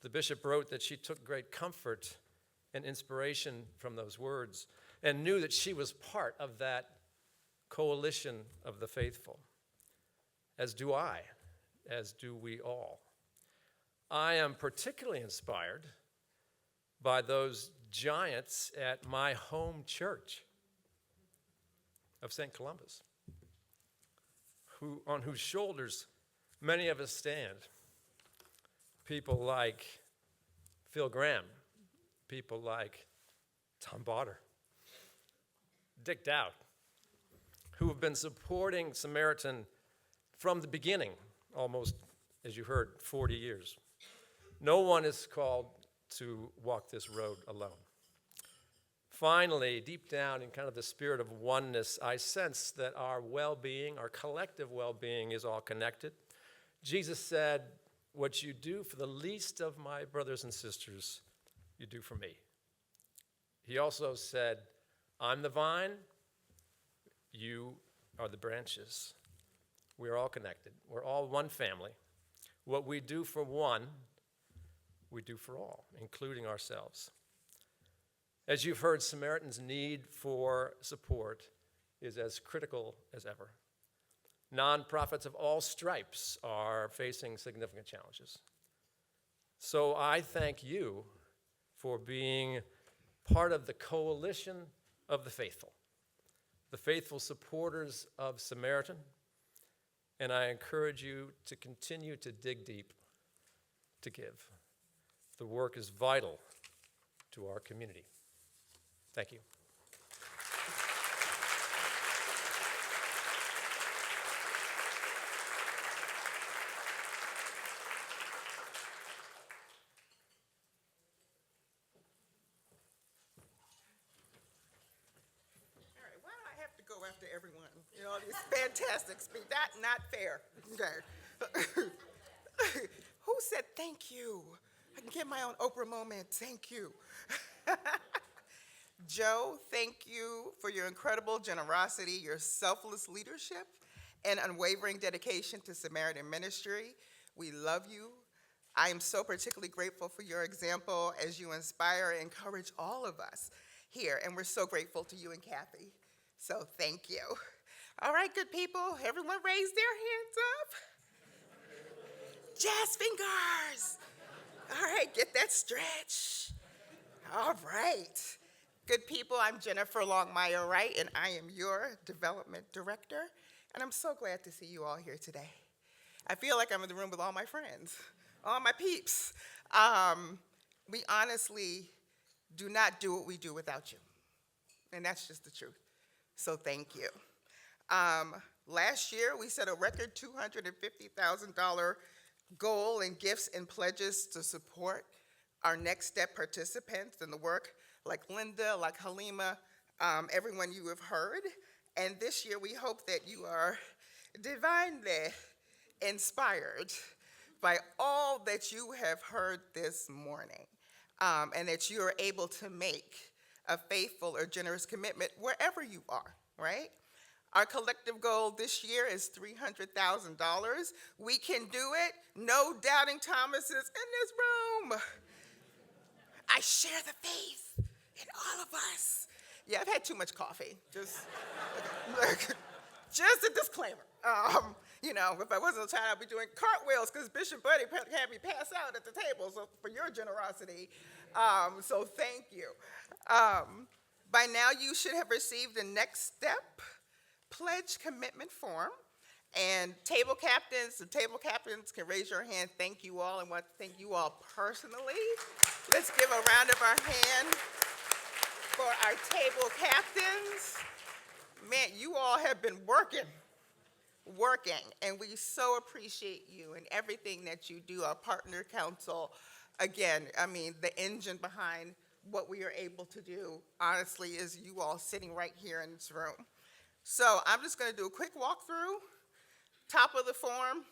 [SPEAKER 8] The bishop wrote that she took great comfort and inspiration from those words and knew that she was part of that coalition of the faithful, as do I, as do we all. I am particularly inspired by those giants at my home church of St. Columba's, on whose shoulders many of us stand. People like Phil Graham, people like Tom Botter, Dick Dowd, who have been supporting Samaritan from the beginning, almost, as you heard, 40 years. No one is called to walk this road alone. Finally, deep down in kind of the spirit of oneness, I sense that our well-being, our collective well-being is all connected. Jesus said, "What you do for the least of my brothers and sisters, you do for me." He also said, "I'm the vine, you are the branches." We are all connected. We're all one family. What we do for one, we do for all, including ourselves. As you've heard, Samaritan's need for support is as critical as ever. Nonprofits of all stripes are facing significant challenges. So I thank you for being part of the coalition of the faithful supporters of Samaritan, and I encourage you to continue to dig deep, to give. The work is vital to our community. Thank you.
[SPEAKER 9] All right, why do I have to go after everyone? You know, this fantastic speech. That's not fair. Okay. Who said thank you? I can get my own Oprah moment. Thank you. Joe, thank you for your incredible generosity, your selfless leadership, and unwavering dedication to Samaritan Ministry. We love you. I am so particularly grateful for your example as you inspire and encourage all of us here, and we're so grateful to you and Kathy. So thank you. All right, good people, everyone raise their hands up. Jazz fingers. All right, get that stretch. All right. Good people, I'm Jennifer Longmire Wright, and I am your development director, and I'm so glad to see you all here today. I feel like I'm in the room with all my friends, all my peeps. We honestly do not do what we do without you, and that's just the truth. So thank you. Last year, we set a record $250,000 goal in gifts and pledges to support our Next Step participants in the work, like Linda, like Halima, everyone you have heard. And this year, we hope that you are divinely inspired by all that you have heard this morning, and that you are able to make a faithful or generous commitment wherever you are, right? Our collective goal this year is $300,000. We can do it. No doubting Thomases in this room. I share the faith in all of us. Yeah, I've had too much coffee. Just a disclaimer. You know, if I wasn't a child, I'd be doing cartwheels because Bishop Budde had me pass out at the table, so for your generosity. So thank you. By now, you should have received the Next Step pledge commitment form. And the table captains can raise your hand. Thank you all, and want to thank you all personally. Let's give a round of our hand for our table captains. Man, you all have been working, and we so appreciate you and everything that you do. Our partner council, again, I mean, the engine behind what we are able to do, honestly, is you all sitting right here in this room. So I'm just going to do a quick walkthrough. Top of the form.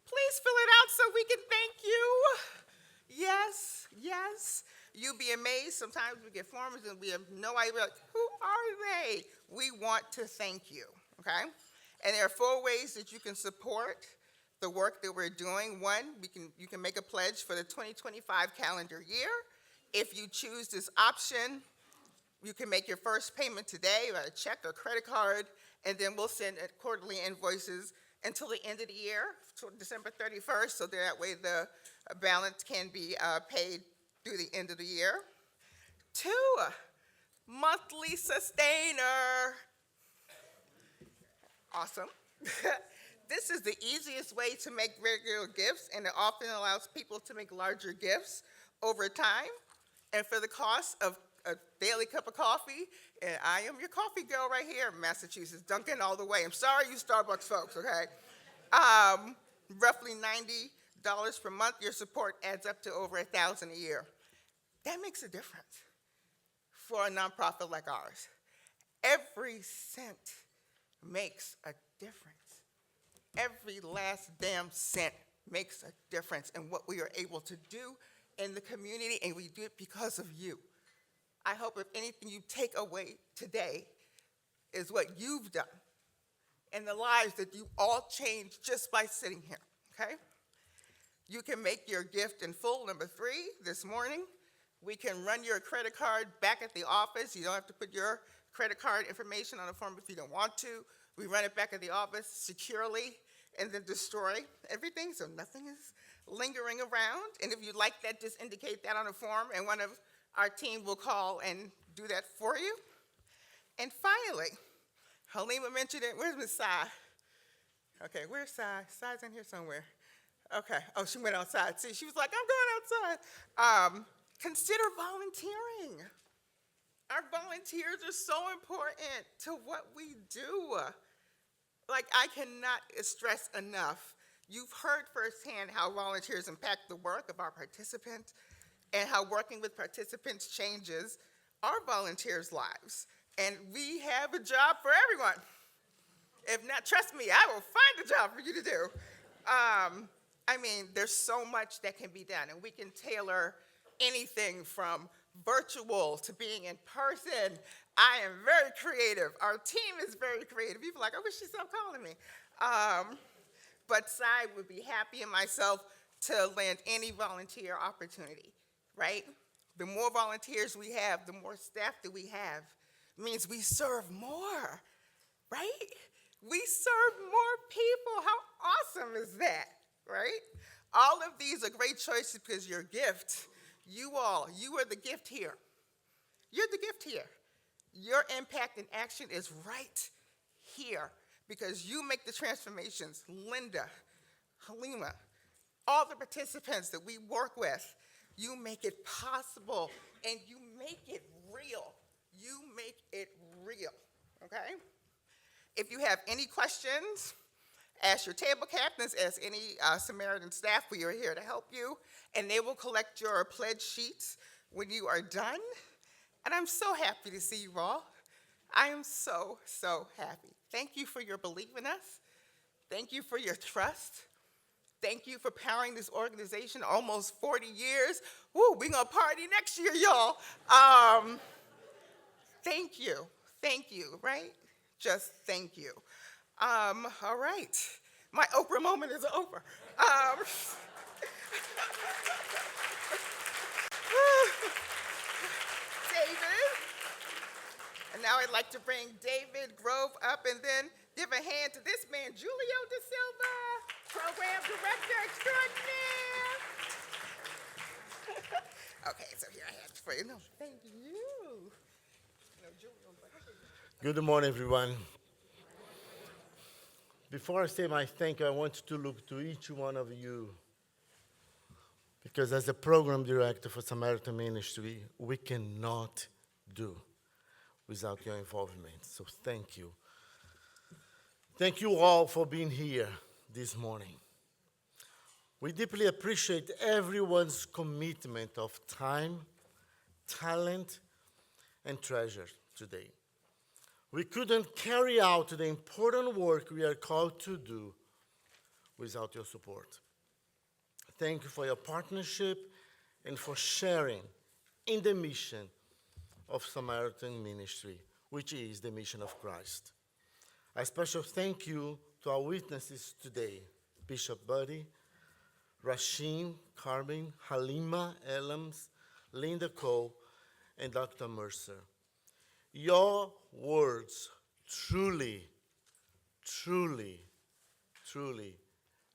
[SPEAKER 9] Please fill it out so we can thank you. Yes, yes. You'll be amazed. Sometimes we get forms and we have no idea, like, who are they? We want to thank you, okay? And there are 4 ways that you can support the work that we're doing. One, you can make a pledge for the 2025 calendar year. If you choose this option, you can make your first payment today by a check or credit card, and then we'll send quarterly invoices until the end of the year, December 31st, so that way the balance can be paid through the end of the year. 2, monthly sustainer. Awesome. This is the easiest way to make regular gifts, and it often allows people to make larger gifts over time. And for the cost of a daily cup of coffee, and I am your coffee girl right here in Massachusetts, Dunkin' all the way. I'm sorry, you Starbucks folks, okay? Roughly $90 per month, your support adds up to over $1,000 a year. That makes a difference for a nonprofit like ours. Every cent makes a difference. Every last damn cent makes a difference in what we are able to do in the community, and we do it because of you. I hope if anything you take away today is what you've done and the lives that you all changed just by sitting here, okay? You can make your gift in full. Number 3, this morning, we can run your credit card back at the office. You don't have to put your credit card information on a form if you don't want to. We run it back at the office securely and then destroy everything so nothing is lingering around. And if you'd like that, just indicate that on a form, and one of our team will call and do that for you. And finally, Halima mentioned it. Where's Miss Sai? Okay, where's Sai? Sai's in here somewhere. Okay, oh, she went outside. See, she was like, I'm going outside. Consider volunteering. Our volunteers are so important to what we do. Like, I cannot stress enough. You've heard firsthand how volunteers impact the work of our participants and how working with participants changes our volunteers' lives. And we have a job for everyone. If not, trust me, I will find a job for you to do. I mean, there's so much that can be done, and we can tailor anything from virtual to being in person. I am very creative. Our team is very creative. People are like, I wish she stopped calling me. But Sai would be happy and myself to land any volunteer opportunity, right? The more volunteers we have, the more staff that we have, means we serve more, right? We serve more people. How awesome is that, right? All of these are great choices because your gift, you are the gift here. You're the gift here. Your impact and action is right here because you make the transformations. Linda, Halima, all the participants that we work with, you make it possible and you make it real. You make it real, okay? If you have any questions, ask your table captains, ask any Samaritan staff. We are here to help you, and they will collect your pledge sheets when you are done. And I'm so happy to see you all. I am so, so happy. Thank you for your belief in us. Thank you for your trust. Thank you for powering this organization almost 40 years. Woo, we're gonna party next year, y'all. Thank you, right? Just thank you. All right, my Oprah moment is over. David, and now I'd like to bring David Grove up and then give a hand to this man, Julio Da Silva, Program Director Extraordinaire. Okay, so here I have it for you. No, thank you. No, Julio.
[SPEAKER 10] Good morning, everyone. Before I say my thank you, I want to look to each one of you. Because as a program director for Samaritan Ministry, we cannot do without your involvement. So thank you. Thank you all for being here this morning. We deeply appreciate everyone's commitment of time, talent, and treasure today. We couldn't carry out the important work we are called to do without your support. Thank you for your partnership and for sharing in the mission of Samaritan Ministry, which is the mission of Christ. A special thank you to our witnesses today, Bishop Budde, Rasheen, Carmen, Halima, Elams, Linda Cole, and Dr. Mercer. Your words truly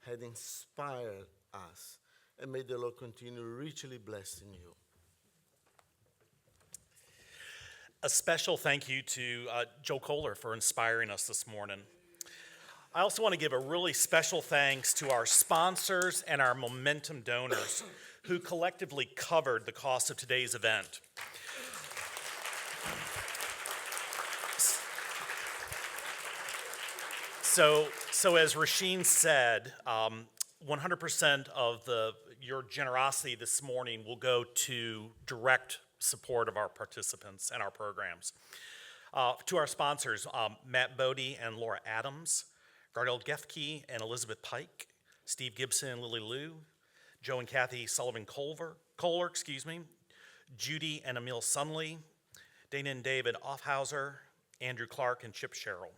[SPEAKER 10] had inspired us, and may the Lord continue richly blessing you.
[SPEAKER 3] A special thank you to Joe Kohler for inspiring us this morning. I also want to give a really special thanks to our sponsors and our momentum donors who collectively covered the cost of today's event. So as Rasheen said, 100% of your generosity this morning will go to direct support of our participants and our programs. To our sponsors, Matt Bodie and Laura Adams, Gardel Gefke and Elizabeth Pike, Steve Gibson and Lily Liu, Joe and Kathy Sullivan Kohler, Judy and Emil Sunley, Dana and David Offhauser, Andrew Clark and Chip Sherrill.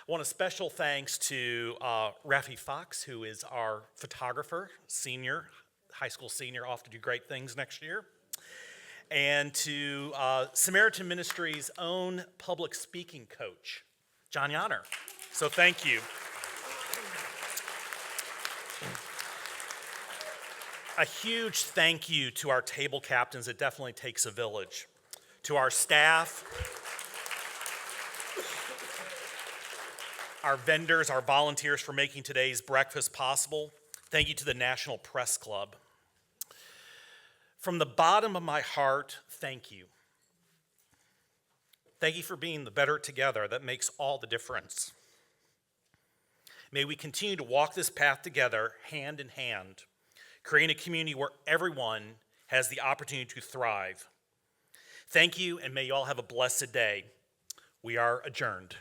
[SPEAKER 3] I want a special thanks to Rafi Fox, who is our photographer, high school senior, off to do great things next year. And to Samaritan Ministry's own public speaking coach, John Yanner. So thank you. A huge thank you to our table captains. It definitely takes a village. To our staff, our vendors, our volunteers for making today's breakfast possible. Thank you to the National Press Club. From the bottom of my heart, thank you. Thank you for being the better together that makes all the difference. May we continue to walk this path together, hand in hand, creating a community where everyone has the opportunity to thrive. Thank you, and may you all have a blessed day. We are adjourned.